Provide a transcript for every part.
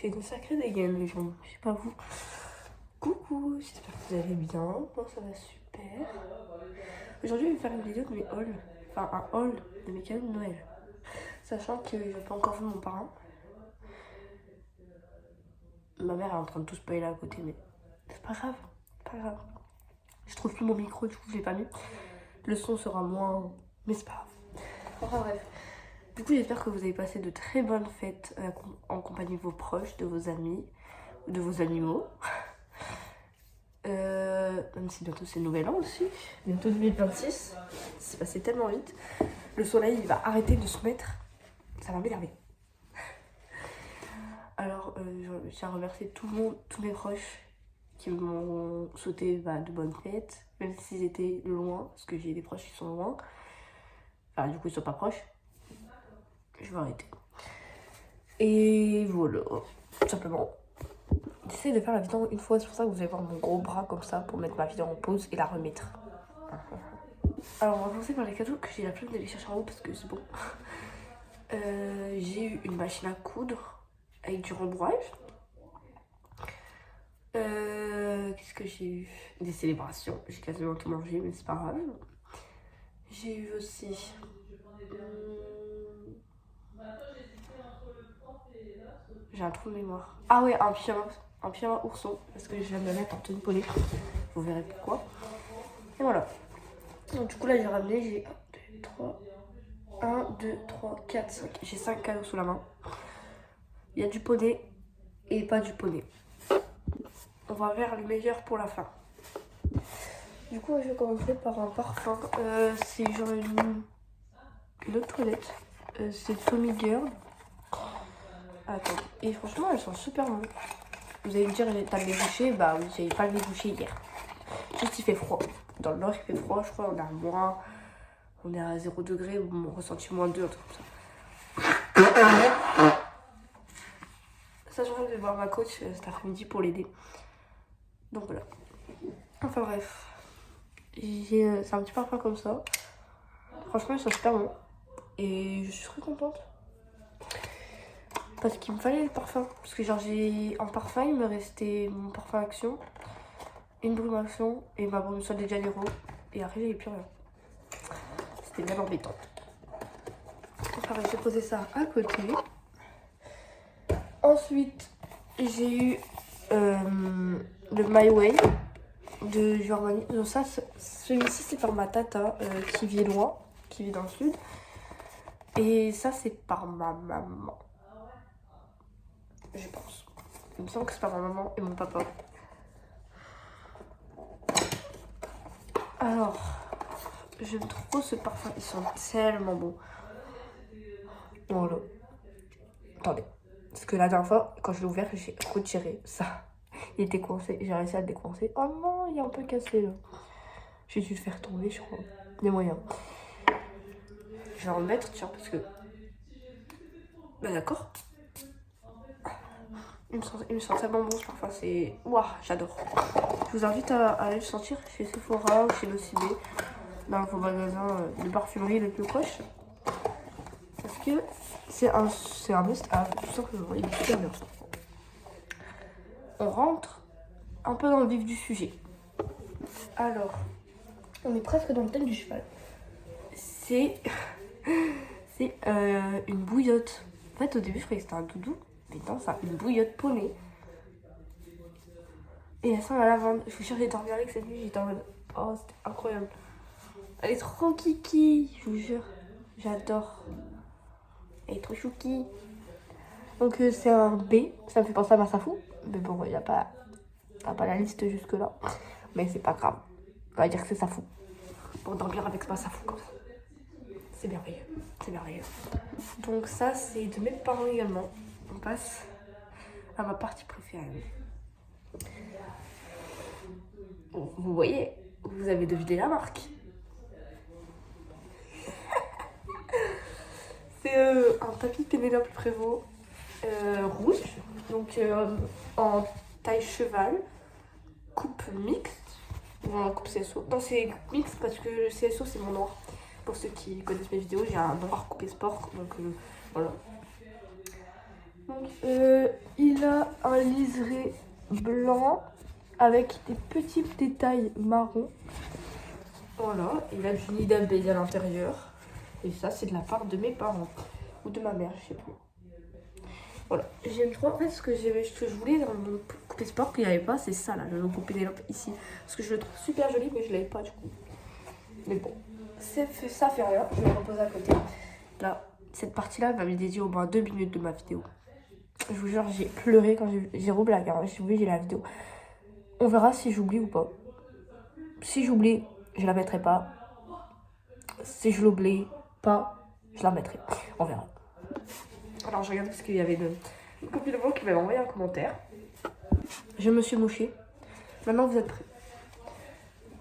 J'ai une sacrée dégaine les gens, je sais pas vous. Coucou, j'espère que vous allez bien. Moi ça va super. Aujourd'hui je vais faire une vidéo de mes hauls. Enfin un haul de mes cadeaux de Noël. Sachant que je n'ai pas encore vu mon parrain. Ma mère est en train de tout spoiler à côté mais c'est pas grave, pas grave. Je trouve plus mon micro, du coup je l'ai pas mis. Le son sera moins, mais c'est pas grave. Enfin bref. Du coup j'espère que vous avez passé de très bonnes fêtes en compagnie de vos proches, de vos amis, de vos animaux. Même si bientôt c'est le nouvel an aussi, bientôt 2026, c'est passé tellement vite. Le soleil il va arrêter de se mettre, ça va m'énerver. Alors je tiens à remercier tout le monde, tous mes proches qui m'ont souhaité de bonnes fêtes, même s'ils étaient loin, parce que j'ai des proches qui sont loin. Enfin du coup ils sont pas proches. Je vais arrêter. Et voilà, tout simplement. J'essaie de faire la vidéo une fois, c'est pour ça que vous allez voir mon gros bras comme ça pour mettre ma vidéo en pause et la remettre. Alors on va commencer par les cadeaux que j'ai la flemme d'aller chercher en haut parce que c'est bon. J'ai eu une machine à coudre avec du rembourrage. Qu'est-ce que j'ai eu? Des célébrations, j'ai quasiment tout mangé mais c'est pas grave. J'ai eu aussi... J'ai un trou de mémoire. Ah ouais, un pyjama ourson parce que je viens de le mettre en tenue poney. Vous verrez pourquoi. Et voilà. Donc du coup là j'ai ramené, j'ai 1, 2, 3, 4, 5. J'ai 5 cadeaux sous la main. Il y a du poney et pas du poney. On va vers le meilleur pour la fin. Du coup je vais commencer par un parfum. C'est genre une autre toilette. C'est Tommy Girl. Attends. Et franchement elles sont super bonnes. Vous allez me dire t'as le nez bouché? Bah oui, j'avais pas le nez bouché hier. Juste il fait froid. Dans le nord il fait froid, je crois on est à 0 degré ou on ressenti moins 2, un truc comme ça. Sachant que je vais voir ma coach cet après-midi pour l'aider. Donc voilà. Enfin bref. C'est un petit parfum comme ça. Franchement, ils sont super bons. Et je suis très contente. Parce qu'il me fallait le parfum. Parce que genre j'ai en parfum, il me restait mon parfum Action, une brume Action et ma brume Sol de Janeiro. Et après, j'avais plus rien. C'était bien embêtant. Enfin, j'ai posé ça à côté. Ensuite, j'ai eu le My Way de Germany. Donc ça, celui-ci, c'est par ma tata qui vit loin, qui vit dans le sud. Et ça, c'est par ma maman. Je pense. Il me semble que c'est par ma maman et mon papa. Alors, j'aime trop ce parfum. Ils sont tellement bons. Voilà. Attendez. Parce que la dernière fois, quand je l'ai ouvert, j'ai retiré ça. Il était coincé. J'ai réussi à le décoincer. Oh non, il est un peu cassé là. J'ai dû le faire tomber, je crois. Des moyens. Je vais en mettre, tiens, parce que... Bah d'accord. Il me sent tellement bon ce parfum. C'est... Waouh, j'adore. Je vous invite à aller le sentir chez Sephora ou chez Nocibé. Dans vos magasins de parfumerie les plus proches. Parce que c'est un must-have, tout simplement. Il est super bien. On rentre un peu dans le vif du sujet. Alors, on est presque dans le thème du cheval. C'est une bouillotte. En fait, au début, je croyais que c'était un doudou. Mais non, c'est une bouillotte poney. Et elle sent la lavande. Je vous jure, j'ai dormi avec cette nuit. J'étais en mode... Oh, c'était incroyable. Elle est trop kiki, je vous jure. J'adore. Elle est trop chouki. Donc, c'est un B. Ça me fait penser à Massafou. Mais bon, il n'y a pas... T'as pas la liste jusque-là. Mais c'est pas grave. On va dire que c'est Safou. Pour dormir avec Massafou comme ça. C'est merveilleux. C'est merveilleux. Donc ça, c'est de mes parents également. On passe à ma partie préférée. Vous voyez, vous avez deviné la marque. C'est un tapis Pénélope Prévost rouge. Donc en taille cheval. Coupe mixte. Ou coupe CSO. Non, c'est mixte parce que le CSO, c'est mon noir. Pour ceux qui connaissent mes vidéos, j'ai un noir coupé sport. Donc voilà. Donc, il a un liseré blanc avec des petits détails marrons. Voilà, il a du nid d'abeille à l'intérieur. Et ça, c'est de la part de mes parents. Ou de ma mère, je sais plus. Voilà, j'aime trop. En fait, ce que je voulais dans mon coupé sport qu'il n'y avait pas, c'est ça là, le logo Pénélope ici. Parce que je le trouve super joli, mais je l'avais pas du coup. Mais bon, ça fait rien, je vais le reposer à côté. Là, cette partie-là va me dédier au moins 2 minutes de ma vidéo. Je vous jure, j'ai pleuré quand j'ai reblagué, hein. J'ai oublié, j'ai la vidéo. On verra si j'oublie ou pas. Si j'oublie, je la mettrai pas. Si je l'oublie pas, je la mettrai. On verra. Alors, je regarde parce qu'il y avait une copine de moi qui m'avait envoyé un commentaire. Je me suis mouchée. Maintenant, vous êtes prêts.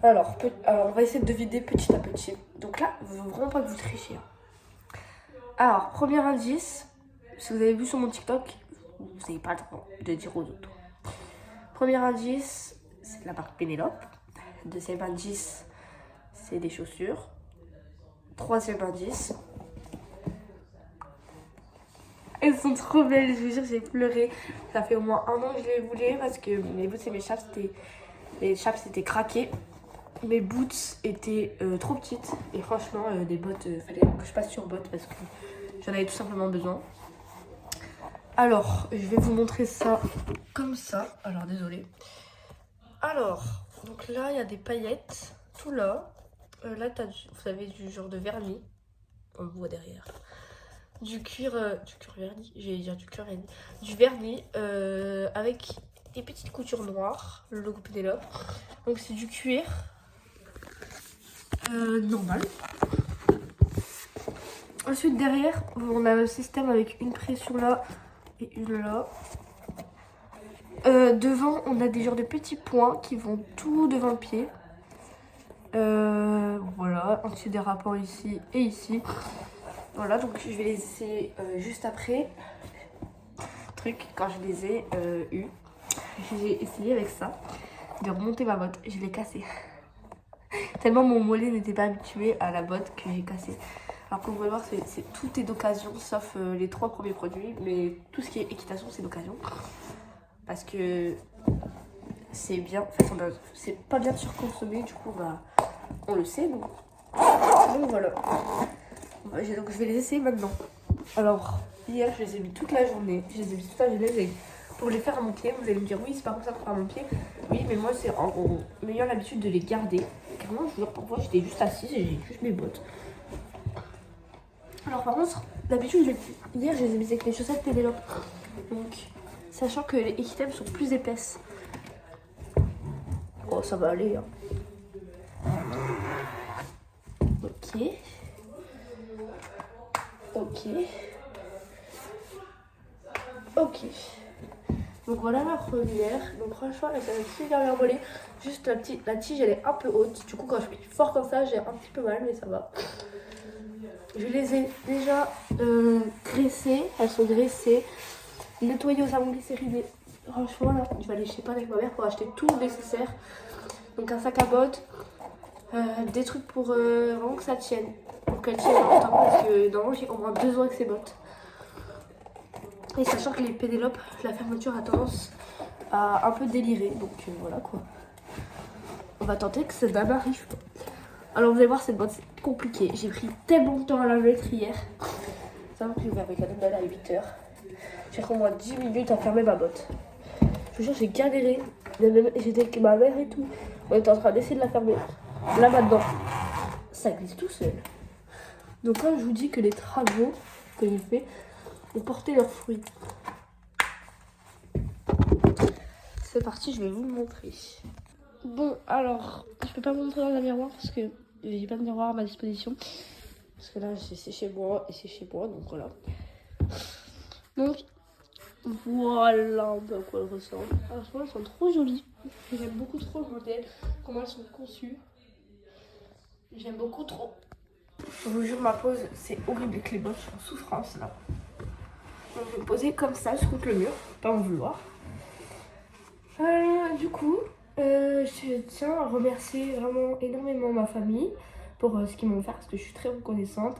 Alors, on va essayer de vider petit à petit. Donc là, il ne faut vraiment pas que vous trichiez. Alors, premier indice. Si vous avez vu sur mon TikTok, vous n'avez pas le droit de dire aux autres. Premier indice, c'est de la marque Pénélope. Deuxième indice, c'est des chaussures. Troisième indice. Elles sont trop belles, je vous jure, j'ai pleuré. Ça fait au moins 1 an que je les voulais parce que mes chaps c'était craqué. Mes boots étaient trop petites. Et franchement, des bottes, fallait que je passe sur bottes parce que j'en avais tout simplement besoin. Alors, je vais vous montrer ça comme ça. Alors, désolé. Alors, donc là, il y a des paillettes. Tout là. Là, vous avez du genre de vernis. On le voit derrière. Du cuir vernis, j'allais dire du cuir vernis. Du vernis avec des petites coutures noires, le logo Pénélope. Donc c'est du cuir normal. Ensuite derrière, on a le système avec une pression là et une là. Devant, on a des genres de petits points qui vont tout devant le pied. Voilà, antidérapant ici et ici. Voilà, donc je vais les essayer juste après. Quand je les ai eus, j'ai essayé avec ça de remonter ma botte. Je l'ai cassée. Tellement mon mollet n'était pas habitué à la botte que j'ai cassé. Alors comme vous pouvez voir, tout est d'occasion, sauf les 3 premiers produits. Mais tout ce qui est équitation, c'est d'occasion. Parce que c'est bien, en fait, c'est pas bien de surconsommer, du coup, bah, on le sait. Donc voilà. Donc je vais les essayer maintenant. Alors, hier, je les ai mis toute la journée. Je les ai mis toute la journée pour les faire à mon pied. Vous allez me dire, oui, c'est pas comme ça pour faire à mon pied. Oui, mais moi, c'est en ayant l'habitude de les garder. Car moi, je vous jure, parfois, j'étais juste assise et j'ai juste mes bottes. Alors, par contre, d'habitude, hier, je les ai mis avec mes chaussettes Pénélope. Donc, sachant que les Equitem sont plus épaisses. Oh, ça va aller, hein. Ok. Ok. Donc voilà la première. Donc franchement, elle s'est super bien volée. Juste la tige, elle est un peu haute. Du coup, quand je plie fort comme ça, j'ai un petit peu mal, mais ça va. Je les ai déjà graissées. Elles sont graissées. Nettoyées au savon glycériné. Franchement, là, je vais aller chez pas avec ma mère pour acheter tout le nécessaire. Donc un sac à bottes. Des trucs pour vraiment que ça tienne. Pour qu'elle tienne longtemps. Parce que normalement, j'ai au moins 2 ans avec ces bottes. Et sachant que les Pénélope, la fermeture a tendance à un peu délirer. Donc voilà quoi. On va tenter que ça n'arrive pas. Alors vous allez voir, cette boîte c'est compliqué. J'ai pris tellement de temps à la mettre hier. Ça va que j'ai ouvert avec la nouvelle à 8h. J'ai pris au moins 10 minutes à fermer ma botte. Je vous jure, j'ai galéré. J'étais avec ma mère et tout. On était en train d'essayer de la fermer. Là maintenant, ça glisse tout seul. Donc là, je vous dis que les travaux que j'ai fait ont porté leurs fruits. C'est parti, je vais vous le montrer. Bon, alors, je peux pas vous montrer dans le miroir parce que j'ai pas de miroir à ma disposition. Parce que là, c'est chez moi et c'est chez moi, donc voilà. Donc, voilà un peu à quoi elles ressemblent. Alors, je trouve elles sont trop jolies. J'aime beaucoup trop le modèle, comment elles sont conçues. J'aime beaucoup trop. Je vous jure, ma pose, c'est horrible avec les bottes, je suis en souffrance là. Donc, je vais me poser comme ça, je contre le mur, pas en vouloir. Du coup, je tiens à remercier vraiment énormément ma famille pour ce qu'ils m'ont fait parce que je suis très reconnaissante.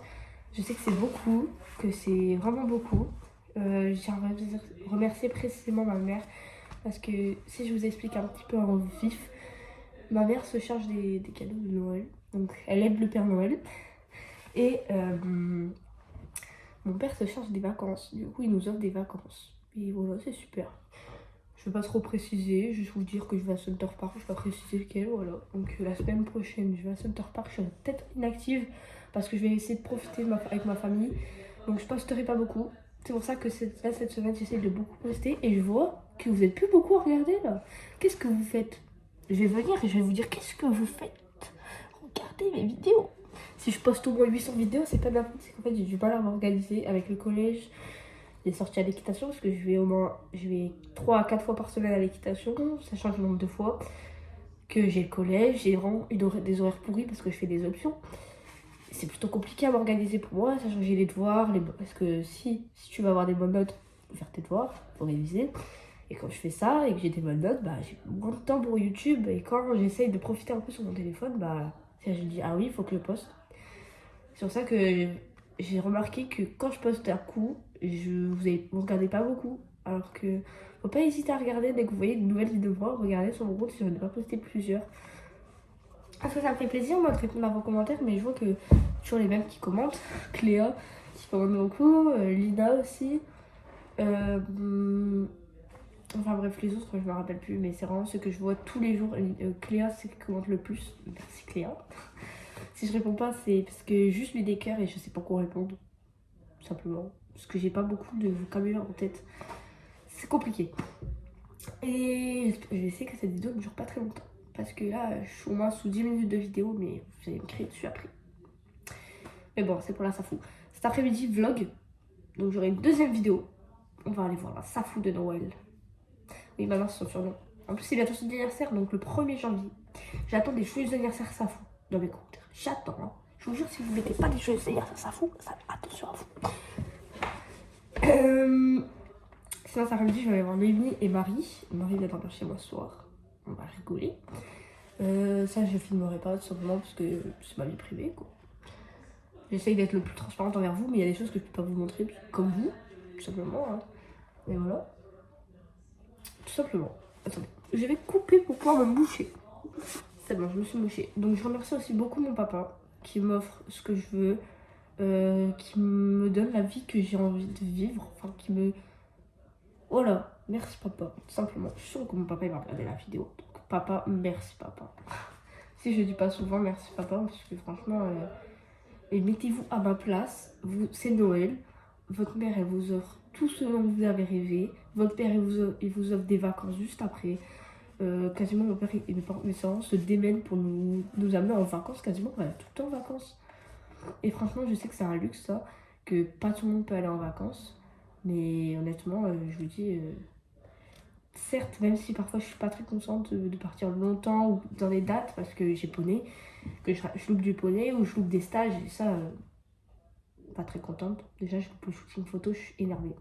Je sais que c'est beaucoup, que c'est vraiment beaucoup. J'aimerais remercier précisément ma mère parce que si je vous explique un petit peu en vif, ma mère se charge des cadeaux de Noël, donc elle aide le Père Noël et mon père se charge des vacances, du coup il nous offre des vacances et voilà, c'est super. Je vais pas trop préciser, juste vous dire que je vais à Center Park, je vais pas préciser lequel, voilà. Donc la semaine prochaine, je vais à Center Park, je serai peut-être inactive parce que je vais essayer de profiter avec ma famille. Donc je posterai pas beaucoup. C'est pour ça que là, cette semaine, j'essaie de beaucoup poster et je vois que vous êtes plus beaucoup à regarder là. Qu'est-ce que vous faites? Je vais venir et je vais vous dire qu'est-ce que vous faites. Regardez mes vidéos. Si je poste au moins 800 vidéos, c'est pas n'importe, c'est qu'en fait j'ai du mal à m'organiser avec le collège. Les sorties à l'équitation parce que je vais 3 à 4 fois par semaine à l'équitation, ça change le nombre de fois. Que j'ai le collège, j'ai vraiment des horaires pourris parce que je fais des options. C'est plutôt compliqué à m'organiser pour moi, sachant que j'ai les devoirs, parce que si tu vas avoir des bonnes notes, faut faire tes devoirs, faut réviser. Et quand je fais ça et que j'ai des bonnes notes, bah j'ai moins de temps pour YouTube. Et quand j'essaye de profiter un peu sur mon téléphone, bah je dis ah oui, il faut que je poste. C'est pour ça que j'ai remarqué que quand je poste un coup, vous regardez pas beaucoup. Alors que faut pas hésiter à regarder dès que vous voyez de nouvelles vidéos de moi. Regardez sur mon compte si j'en ai pas posté plusieurs. Parce que ça me fait plaisir moi de répondre à vos commentaires, mais je vois que toujours les mêmes qui commentent. Cléa qui commente beaucoup, Lina aussi. Enfin bref, les autres je me rappelle plus, mais c'est vraiment ceux que je vois tous les jours. Cléa c'est qui commente le plus. Merci Cléa. Si je réponds pas, c'est parce que juste mets des cœurs et je sais pas quoi répondre. Simplement. Parce que j'ai pas beaucoup de vocabulaire en tête. C'est compliqué. Et je vais essayer que cette vidéo ne dure pas très longtemps. Parce que là, je suis au moins sous 10 minutes de vidéo, mais vous allez me crier dessus après. Mais bon, c'est pour la Safou. Cet après-midi, vlog. Donc j'aurai une deuxième vidéo. On va aller voir la Safou de Noël. Oui, maintenant c'est son surnom. En plus, c'est bientôt son anniversaire, donc le 1er janvier. J'attends des joyeux anniversaires Safou dans mes commentaires. J'attends, hein. Je vous jure, si vous mettez pas des joyeux anniversaires Safou, attention à vous. Sinon, cet après-midi, je vais aller voir Noémie et Marie. Marie vient dormir chez moi ce soir. On va rigoler. Ça, je filmerai pas tout simplement parce que c'est ma vie privée, quoi. J'essaye d'être le plus transparente envers vous, mais il y a des choses que je peux pas vous montrer, comme vous, tout simplement. Hein. Et voilà. Tout simplement. Attendez, je vais couper pour pouvoir me moucher. C'est bon, je me suis mouchée. Donc, je remercie aussi beaucoup mon papa qui m'offre ce que je veux, qui me donne la vie que j'ai envie de vivre, enfin, qui me... Voilà, merci papa, tout simplement. Je suis sûre que mon papa il va regarder la vidéo. Donc papa, merci papa. Si je dis pas souvent merci papa, parce que franchement, mettez-vous à ma place. C'est Noël. Votre mère elle vous offre tout ce dont vous avez rêvé. Votre père il vous offre des vacances juste après. Quasiment mon père et mes parents se démènent pour nous amener en vacances. Quasiment on va tout le temps en vacances. Et franchement je sais que c'est un luxe ça, que pas tout le monde peut aller en vacances. Mais honnêtement, je vous dis, certes, même si parfois je suis pas très contente de partir longtemps ou dans des dates parce que j'ai poney, que je loupe du poney ou je loupe des stages et ça, pas très contente. Déjà, je loupe le shooting photo, je suis énervée.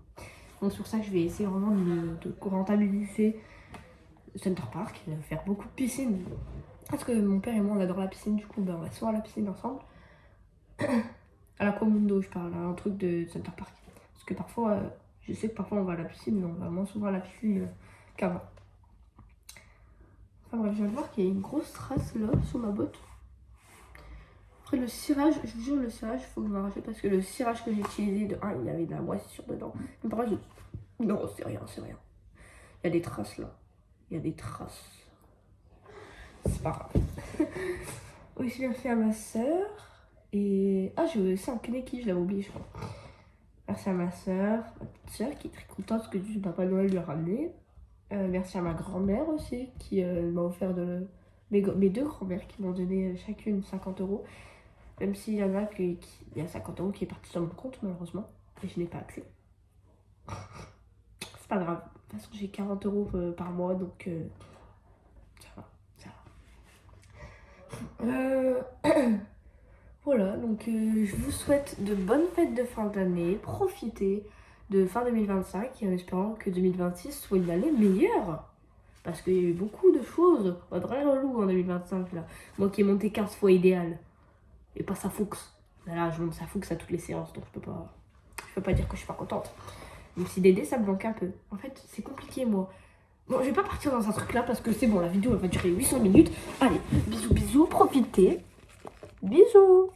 Donc, sur ça, je vais essayer vraiment de rentabiliser Center Park, de faire beaucoup de piscine. Parce que mon père et moi, on adore la piscine, du coup, ben, on va souvent à la piscine ensemble. À l'Aquamundo, je parle, un truc de Center Park. Parce que parfois, je sais que parfois on va à la piscine, mais on va moins souvent à la piscine qu'avant. Enfin bref, je viens de voir qu'il y a une grosse trace là sur ma botte. Après le cirage, je vous jure, le cirage, il faut que je m'arrache parce que le cirage que j'ai utilisé, de 1, il y avait de la moisissure dedans. Mais par contre, non, c'est rien, c'est rien. Il y a des traces là. Il y a des traces. C'est pas grave. Aussi, merci à ma soeur. Et. Ah, j'ai aussi un Kneki, je l'avais oublié, je crois. Merci à ma soeur, ma petite soeur qui est très contente que du Papa Noël lui a ramené. Merci à ma grand-mère aussi qui m'a offert mes deux grand-mères qui m'ont donné chacune 50 €. Même s'il y en a il y a 50 € qui est parti sur mon compte malheureusement et je n'ai pas accès. C'est pas grave. De toute façon j'ai 40 € par mois donc ça va. Voilà, donc je vous souhaite de bonnes fêtes de fin d'année, profitez de fin 2025 et en espérant que 2026 soit une année meilleure. Parce qu'il y a eu beaucoup de choses, très relou en 2025 là. Moi qui ai monté 15 fois idéal, et pas sa Fuchs. Là je monte sa Fuchs à toutes les séances, donc je peux pas dire que je suis pas contente. Même si Dédé, ça me manque un peu. En fait, c'est compliqué, moi. Bon, je vais pas partir dans un truc là parce que c'est bon, la vidéo elle va durer 800 minutes. Allez, bisous, bisous, profitez. Bisous.